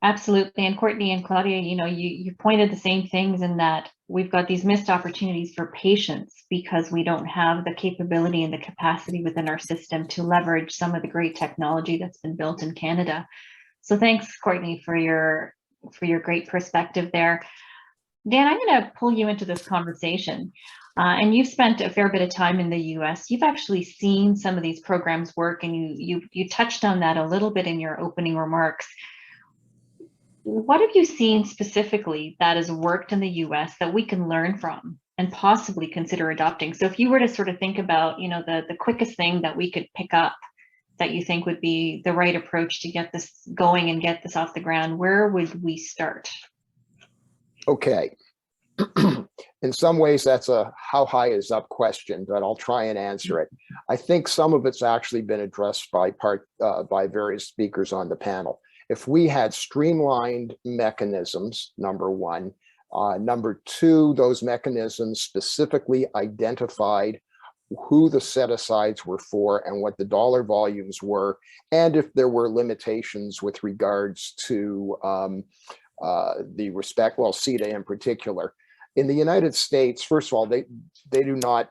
Absolutely. And Courtney and Claudia, you pointed the same things in that we've got these missed opportunities for patients because we don't have the capability and the capacity within our system to leverage some of the great technology that's been built in Canada. So thanks, Courtney, for your great perspective there. Dan, I'm going to pull you into this conversation. And you've spent a fair bit of time in the US. You've actually seen some of these programs work, and you touched on that a little bit in your opening remarks. What have you seen specifically that has worked in the US that we can learn from and possibly consider adopting? So if you were to sort of think about, the quickest thing that we could pick up that you think would be the right approach to get this going and get this off the ground, where would we start? Okay. In some ways, that's a how high is up question, but I'll try and answer it. I think some of it's actually been addressed by various speakers on the panel. If we had streamlined mechanisms, number one. Number two, those mechanisms specifically identified who the set-asides were for and what the dollar volumes were, and if there were limitations with regards to the respect, well, CETA in particular. In the United States, first of all, they do not,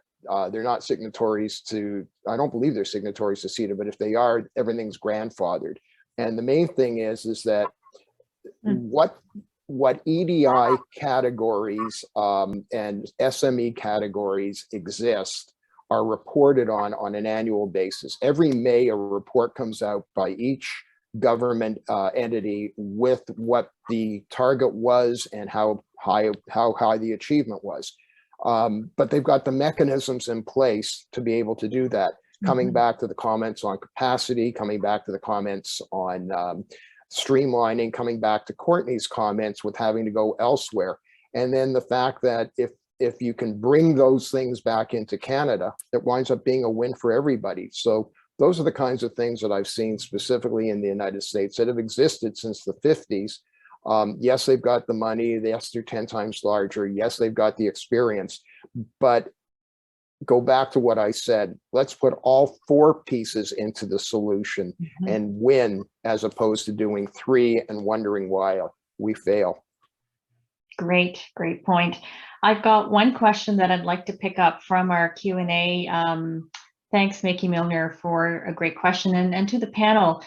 they're not signatories to, I don't believe they're signatories to CETA, but if they are, everything's grandfathered. And the main thing is that what EDI categories and SME categories exist are reported on an annual basis. Every May, a report comes out by each government entity with what the target was and how high the achievement was. But they've got the mechanisms in place to be able to do that. Coming back to the comments on capacity, coming back to the comments on streamlining, coming back to Courtney's comments with having to go elsewhere. And then the fact that if you can bring those things back into Canada, it winds up being a win for everybody. So those are the kinds of things that I've seen specifically in the United States that have existed since the 50s. Yes, they've got the money. Yes, they're 10 times larger. Yes, they've got the experience. But go back to what I said. Let's put all four pieces into the solution and win, as opposed to doing three and wondering why we fail. Great point. I've got one question that I'd like to pick up from our Q&A. Thanks, Mickey Milner, for a great question. And to the panel,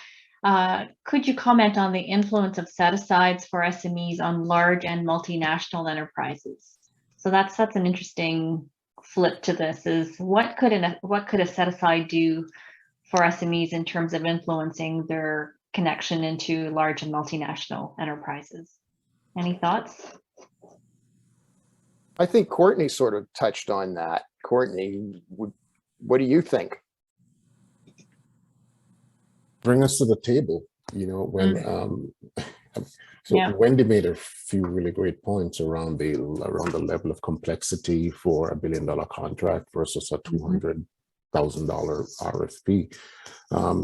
could you comment on the influence of set-asides for SMEs on large and multinational enterprises? So that's an interesting flip to this, is what could a set-aside do for SMEs in terms of influencing their connection into large and multinational enterprises? Any thoughts? I think Courtney sort of touched on that. Courtney, what do you think? Bring us to the table, when Wendy made a few really great points around the level of complexity for $1 billion contract versus a $200,000 RFP.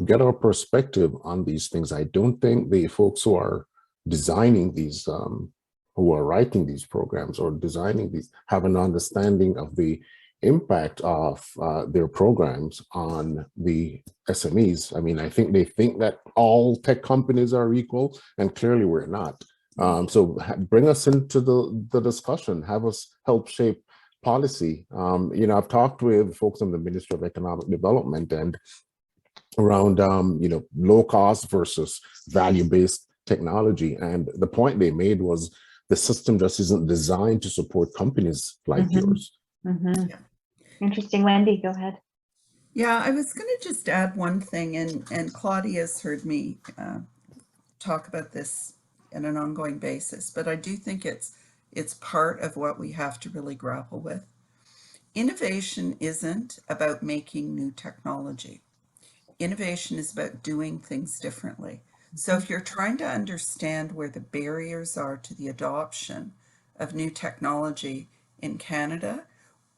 Get our perspective on these things. I don't think the folks who are designing these, who are writing these programs or designing these, have an understanding of the impact of their programs on the SMEs. I mean, I think they think that all tech companies are equal, and clearly we're not. So bring us into the discussion, have us help shape policy. I've talked with folks in the Ministry of Economic Development and around, low cost versus value-based technology. And the point they made was the system just isn't designed to support companies like yours. Yeah. Interesting. Wendy, go ahead. Yeah, I was going to just add one thing, and Claudia's heard me talk about this on an ongoing basis, but I do think it's part of what we have to really grapple with. Innovation isn't about making new technology. Innovation is about doing things differently. So if you're trying to understand where the barriers are to the adoption of new technology in Canada,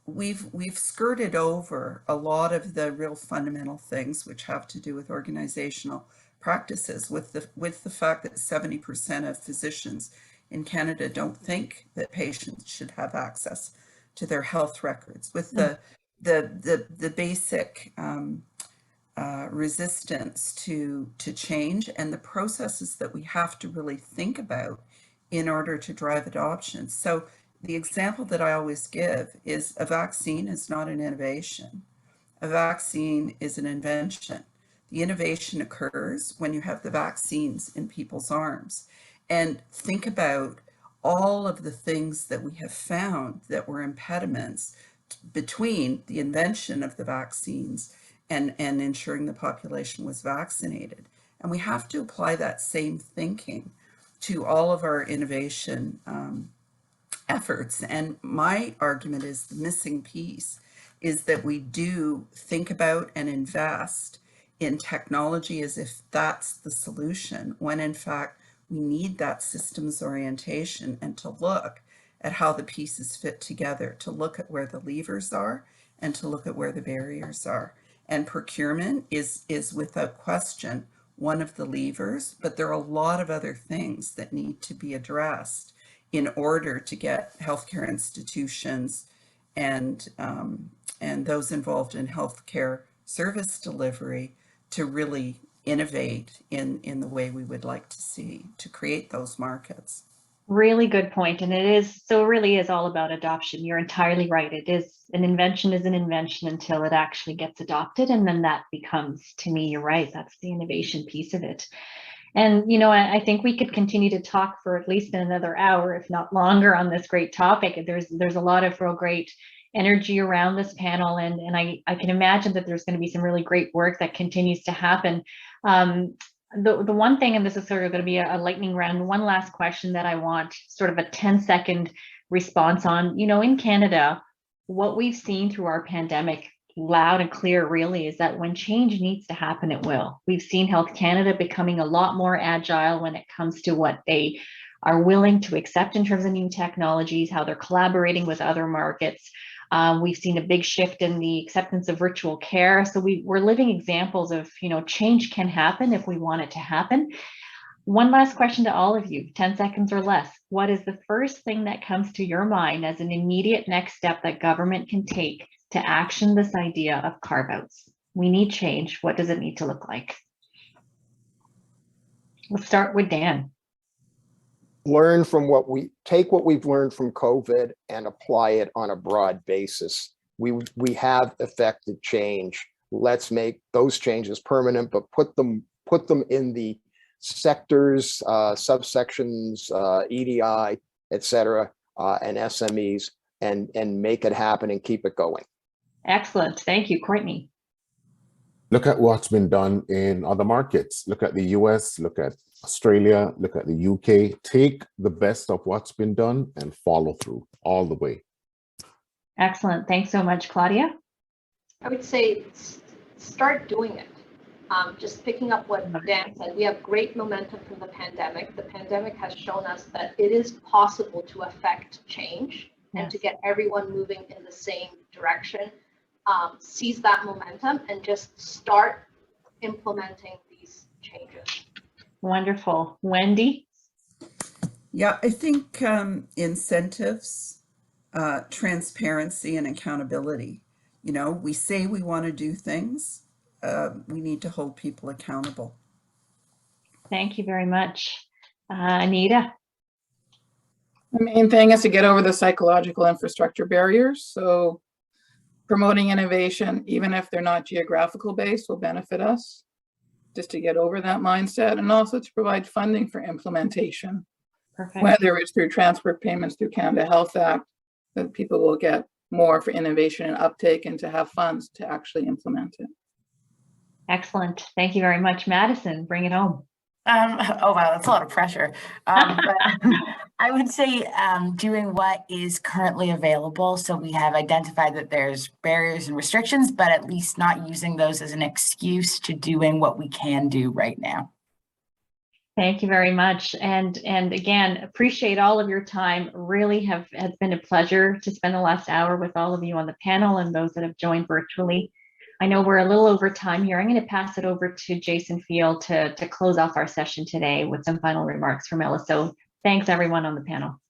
we've skirted over a lot of the real fundamental things which have to do with organizational practices, with the fact that 70% of physicians in Canada don't think that patients should have access to their health records, with the basic resistance to change and the processes that we have to really think about in order to drive adoption. So the example that I always give is a vaccine is not an innovation. A vaccine is an invention. The innovation occurs when you have the vaccines in people's arms. And think about all of the things that we have found that were impediments between the invention of the vaccines and ensuring the population was vaccinated. And we have to apply that same thinking to all of our innovation efforts. And my argument is the missing piece is that we do think about and invest in technology as if that's the solution, when in fact we need that systems orientation and to look at how the pieces fit together, to look at where the levers are and to look at where the barriers are. And procurement is without question one of the levers, but there are a lot of other things that need to be addressed in order to get healthcare institutions and those involved in healthcare service delivery to really innovate in the way we would like to see to create those markets. Really good point. And it really is all about adoption. You're entirely right. It is an invention until it actually gets adopted. And then that becomes, to me, you're right, that's the innovation piece of it. And, I think we could continue to talk for at least another hour, if not longer, on this great topic. There's a lot of real great energy around this panel. And I can imagine that there's going to be some really great work that continues to happen. The one thing, and this is sort of going to be a lightning round, one last question that I want sort of a 10-second response on. In Canada, what we've seen through our pandemic, loud and clear really, is that when change needs to happen, it will. We've seen Health Canada becoming a lot more agile when it comes to what they are willing to accept in terms of new technologies, how they're collaborating with other markets. We've seen a big shift in the acceptance of virtual care. So we're living examples of, change can happen if we want it to happen. One last question to all of you, 10 seconds or less. What is the first thing that comes to your mind as an immediate next step that government can take to action this idea of carve-outs? We need change. What does it need to look like? Let's start with Dan. Learn from what we've learned from COVID and apply it on a broad basis. We have effected change. Let's make those changes permanent, but put them in the sectors, subsections, EDI, etc., and SMEs, and make it happen and keep it going. Excellent. Thank you, Courtney. Look at what's been done in other markets. Look at the US, look at Australia, look at the UK. Take the best of what's been done and follow through all the way. Excellent. Thanks so much, Claudia. I would say start doing it. Just picking up what Dan said, we have great momentum from the pandemic. The pandemic has shown us that it is possible to affect change and to get everyone moving in the same direction. Seize that momentum and just start implementing these changes. Wonderful. Wendy? Yeah, I think incentives, transparency, and accountability. We say we want to do things. We need to hold people accountable. Thank you very much. Anita? The main thing is to get over the psychological infrastructure barriers. So promoting innovation, even if they're not geographical based, will benefit us. Just to get over that mindset, and also to provide funding for implementation. Perfect. Whether it's through transfer payments through Canada Health Act, that people will get more for innovation and uptake, and to have funds to actually implement it. Excellent. Thank you very much. Madison, bring it home. Oh, wow, that's a lot of pressure. But I would say doing what is currently available. So we have identified that there's barriers and restrictions, but at least not using those as an excuse to doing what we can do right now. Thank you very much. And again, appreciate all of your time. Really has been a pleasure to spend the last hour with all of you on the panel and those that have joined virtually. I know we're a little over time here. I'm going to pass it over to Jason Field to close off our session today with some final remarks from LSO. Thanks everyone on the panel.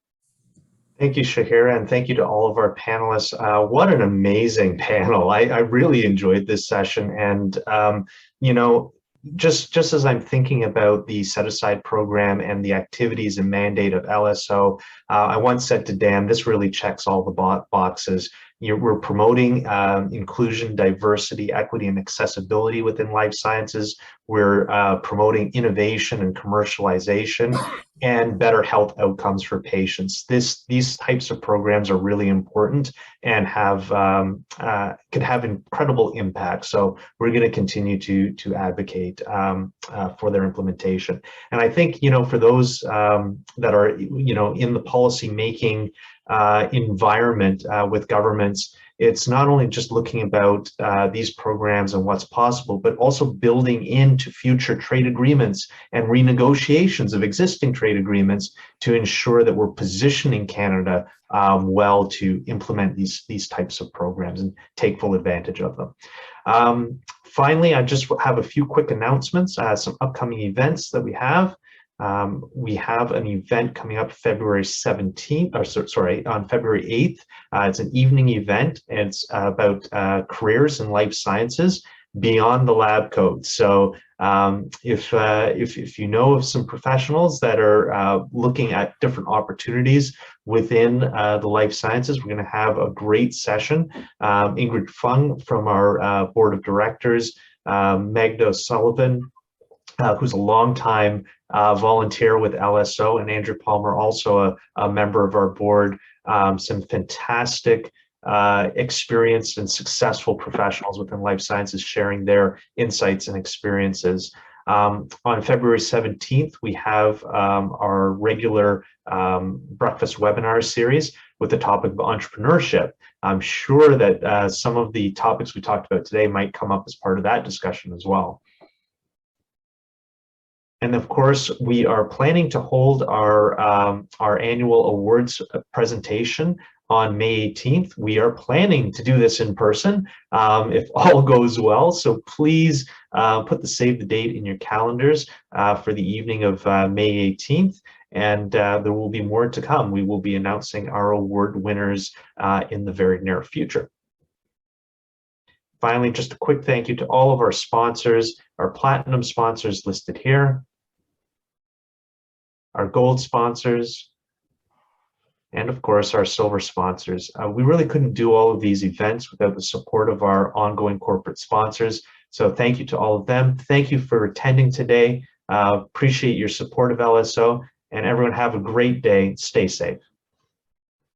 Thank you, Shahira, and thank you to all of our panelists. What an amazing panel. I really enjoyed this session. And, you know, just as I'm thinking about the set-aside program and the activities and mandate of LSO, I once said to Dan, this really checks all the boxes. We're promoting inclusion, diversity, equity, and accessibility within life sciences. We're promoting innovation and commercialization and better health outcomes for patients. These types of programs are really important and could have incredible impact. So we're going to continue to advocate for their implementation. And I think, you know, for those that are, you know, in the policy making environment with governments, it's not only just looking about these programs and what's possible, but also building into future trade agreements and renegotiations of existing trade agreements to ensure that we're positioning Canada well to implement these types of programs and take full advantage of them. Finally, I just have a few quick announcements, some upcoming events that we have. We have an event coming up February 17th, or sorry, on February 8th. It's an evening event, and it's about careers in life sciences beyond the lab coat. So if you know of some professionals that are looking at different opportunities within the life sciences, we're going to have a great session. Ingrid Fung from our board of directors, Magda O'Sullivan, who's a longtime volunteer with LSO, and Andrew Palmer, also a member of our board. Some fantastic experienced and successful professionals within life sciences sharing their insights and experiences. On February 17th, we have our regular breakfast webinar series with the topic of entrepreneurship. I'm sure that some of the topics we talked about today might come up as part of that discussion as well. And of course, we are planning to hold our annual awards presentation on May 18th. We are planning to do this in person if all goes well. So please put the save the date in your calendars for the evening of May 18th. And there will be more to come. We will be announcing our award winners in the very near future. Finally, just a quick thank you to all of our sponsors, our platinum sponsors listed here, our gold sponsors, and of course our silver sponsors. We really couldn't do all of these events without the support of our ongoing corporate sponsors. So thank you to all of them. Thank you for attending today. Appreciate your support of LSO, and everyone have a great day. Stay safe.